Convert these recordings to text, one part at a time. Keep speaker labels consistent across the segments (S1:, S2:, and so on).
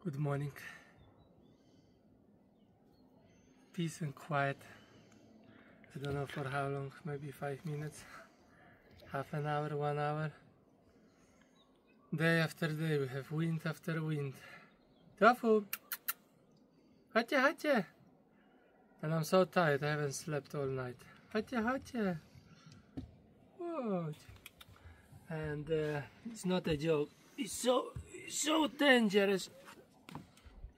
S1: Good morning. Peace and quiet. I don't know for how long, maybe 5 minutes, half an hour, 1 hour. Day after day we have wind after wind. Tofu! Hacha hacha! And I'm so tired, I haven't slept all night. Hacha hacha! What? And it's not a joke. It's so dangerous.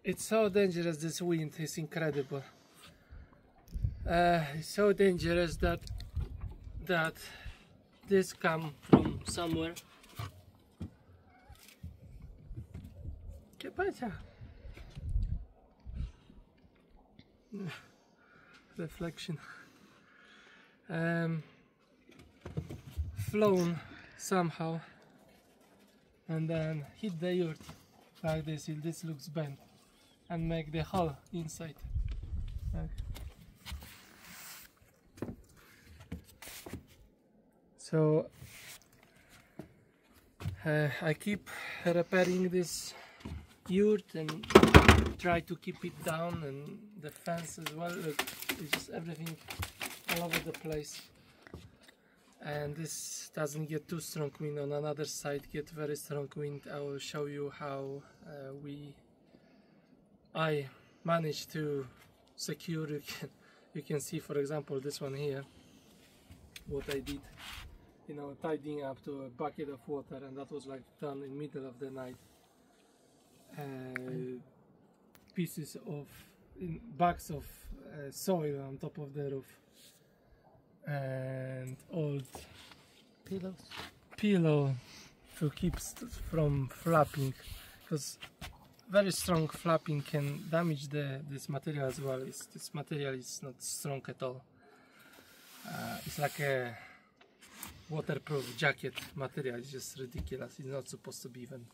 S1: It's so dangerous, this wind is incredible. It's so dangerous that this come from somewhere. ¿Qué pasa? Reflection. Flown somehow and then hit the yurt like this. This looks bent and make the hole inside. So I keep repairing this yurt and try to keep it down, and the fence as well. Look, it's just everything all over the place. And this doesn't get too strong wind. On another side get very strong wind. I will show you how I managed to secure. You can see, for example, this one here, what I did, you know, tidying up to a bucket of water, and that was like done in middle of the night. Pieces of bags of soil on top of the roof, and old pillow to keep from flapping, because very strong flapping can damage this material as well. This material is not strong at all. It's like a waterproof jacket material. It's just ridiculous. It's not supposed to be even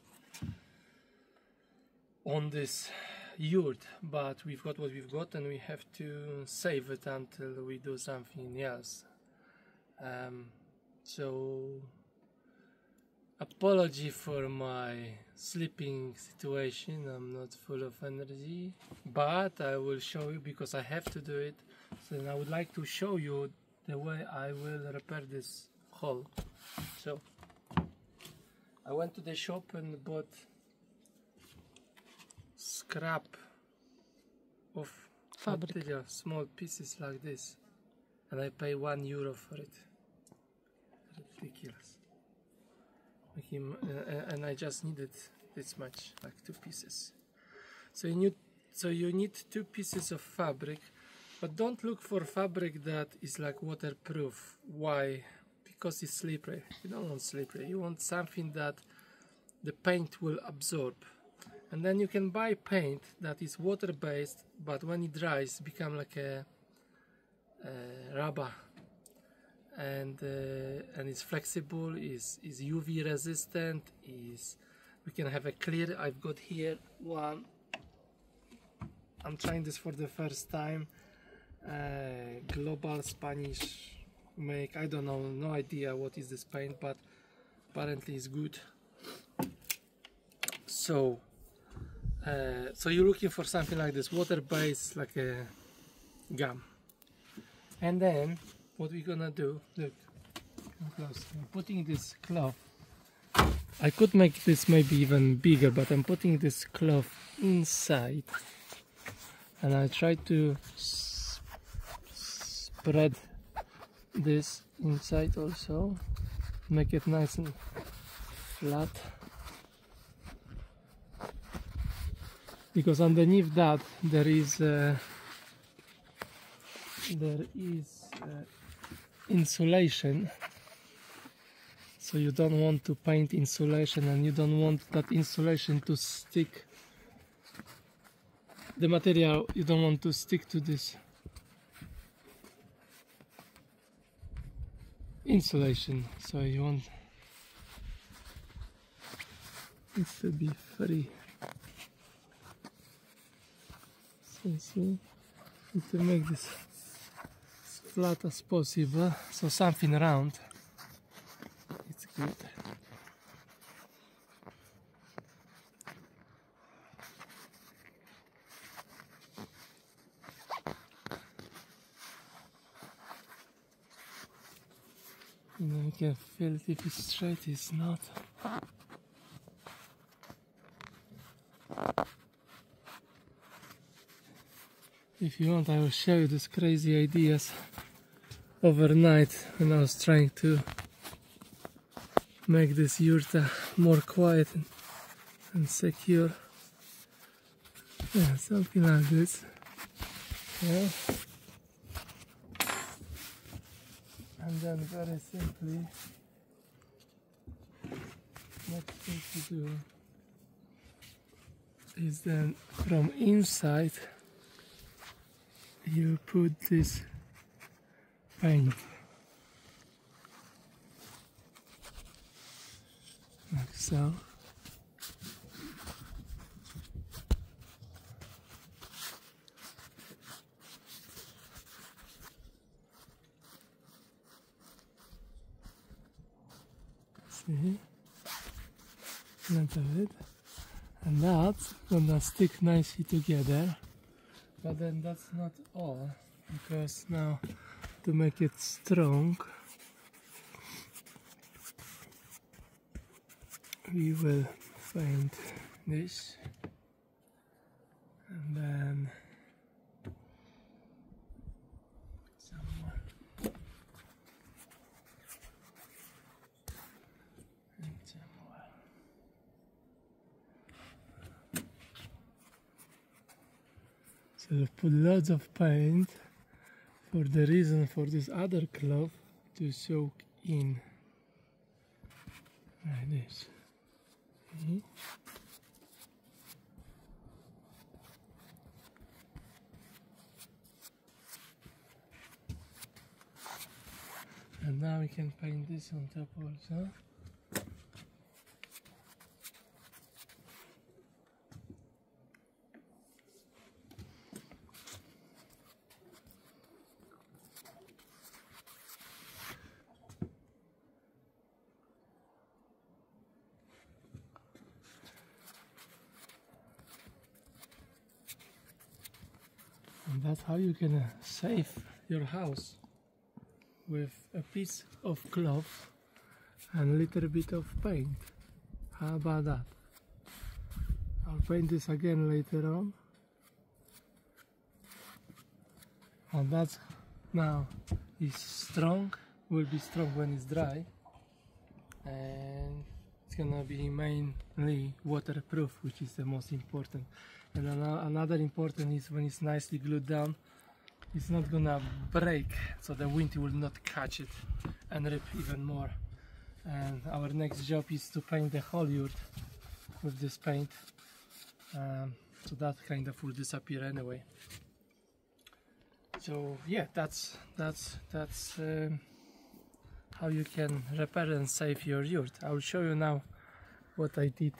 S1: on this yurt, but we've got what we've got, and we have to save it until we do something else. So apology for my sleeping situation. I'm not full of energy, but I will show you, because I have to do it. So I would like to show you the way I will repair this hole. So I went to the shop and bought scrap of fabric material, small pieces like this, and I pay €1 for it. Ridiculous. And I just needed this much, like 2 pieces. So you need 2 pieces of fabric, but don't look for fabric that is like waterproof. Why? Because it's slippery. You don't want slippery. You want something that the paint will absorb. And then you can buy paint that is water-based, but when it dries, become like a rubber, and it's flexible, is UV resistant. We can have a clear. I've got here one. I'm trying this for the first time. Global Spanish make. I don't know, no idea what is this paint, but apparently it's good. So you're looking for something like this, water-based, like a gum. And then what we're gonna do, look, come close. I'm putting this cloth. I could make this maybe even bigger, but I'm putting this cloth inside, and I try to spread this inside also, make it nice and flat. Because underneath that there is insulation, so you don't want to paint insulation, and you don't want that insulation to stick. The material, you don't want to stick to this insulation, so you want it to be free. See, to make this as flat as possible, so something round, it's good. You know, you can feel it if it's straight, it's not. If you want, I will show you these crazy ideas overnight when I was trying to make this yurt more quiet and secure. Yeah, something like this. Yeah. And then very simply, next thing to do is then from inside you put this paint like so. See, plenty of it, and that's gonna stick nicely together. But then that's not all, because now to make it strong we will paint this, and then some more, and some more. So we put lots of paint for the reason for this other cloth to soak in like this. See? And now we can paint this on top also. And that's how you can save your house, with a piece of cloth and a little bit of paint. How about that? I'll paint this again later on. And that's now is strong, will be strong when it's dry, and it's gonna be mainly waterproof, which is the most important. And another important is when it's nicely glued down, it's not gonna break, so the wind will not catch it and rip even more. And our next job is to paint the whole yurt with this paint, so that kind of will disappear anyway. So yeah, that's how you can repair and save your yurt. I will show you now what I did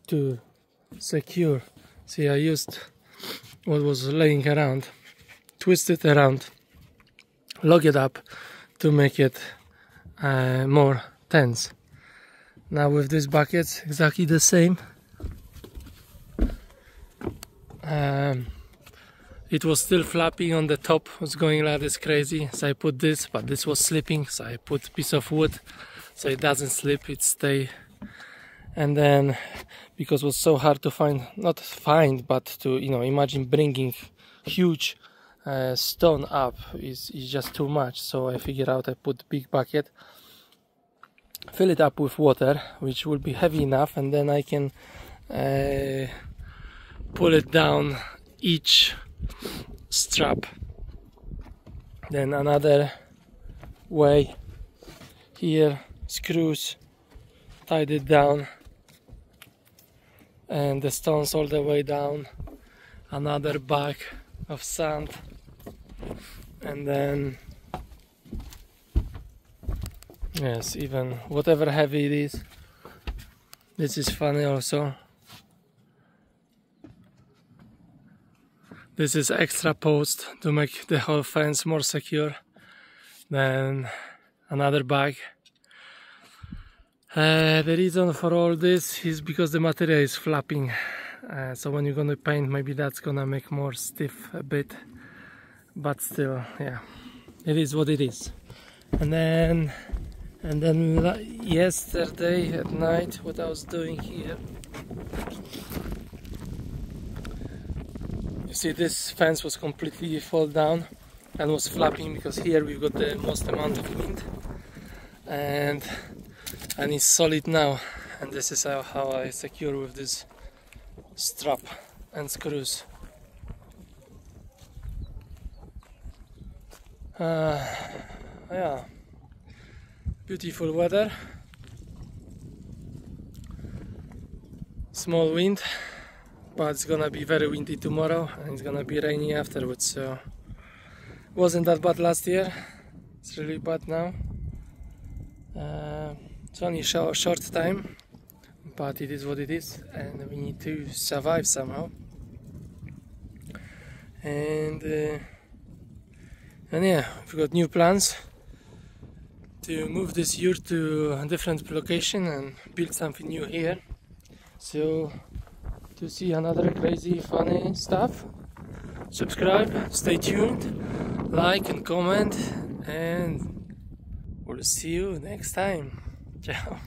S1: to secure. See, I used what was laying around, twist it around, lock it up to make it more tense. Now with these buckets, exactly the same. It was still flapping on the top, was going like this crazy, so I put this, but this was slipping, so I put a piece of wood so it doesn't slip, it stay. And then, because it was so hard to find, not find, but to, you know, imagine bringing huge stone up is just too much. So I figured out I put big bucket, fill it up with water, which will be heavy enough, and then I can pull it down each strap. Then another way here, screws, tied it down, and the stones all the way down, another bag of sand, and then yes, even whatever heavy it is. This is funny also. This is extra post to make the whole fence more secure. Then another bag. The reason for all this is because the material is flapping, so when you're gonna paint, maybe that's gonna make more stiff a bit, but still, yeah, it is what it is. And then yesterday at night, what I was doing here, you see this fence was completely fall down and was flapping, because here we've got the most amount of wind, and it's solid now. And this is how I secure with this strap and screws. Yeah, beautiful weather, small wind, but it's gonna be very windy tomorrow and it's gonna be rainy afterwards, so wasn't that bad last year. It's really bad now. It's only a short time, but it is what it is, and we need to survive somehow. And yeah, we've got new plans to move this yurt to a different location and build something new here. So to see another crazy funny stuff, subscribe, stay tuned, like and comment, and we'll see you next time. Ciao.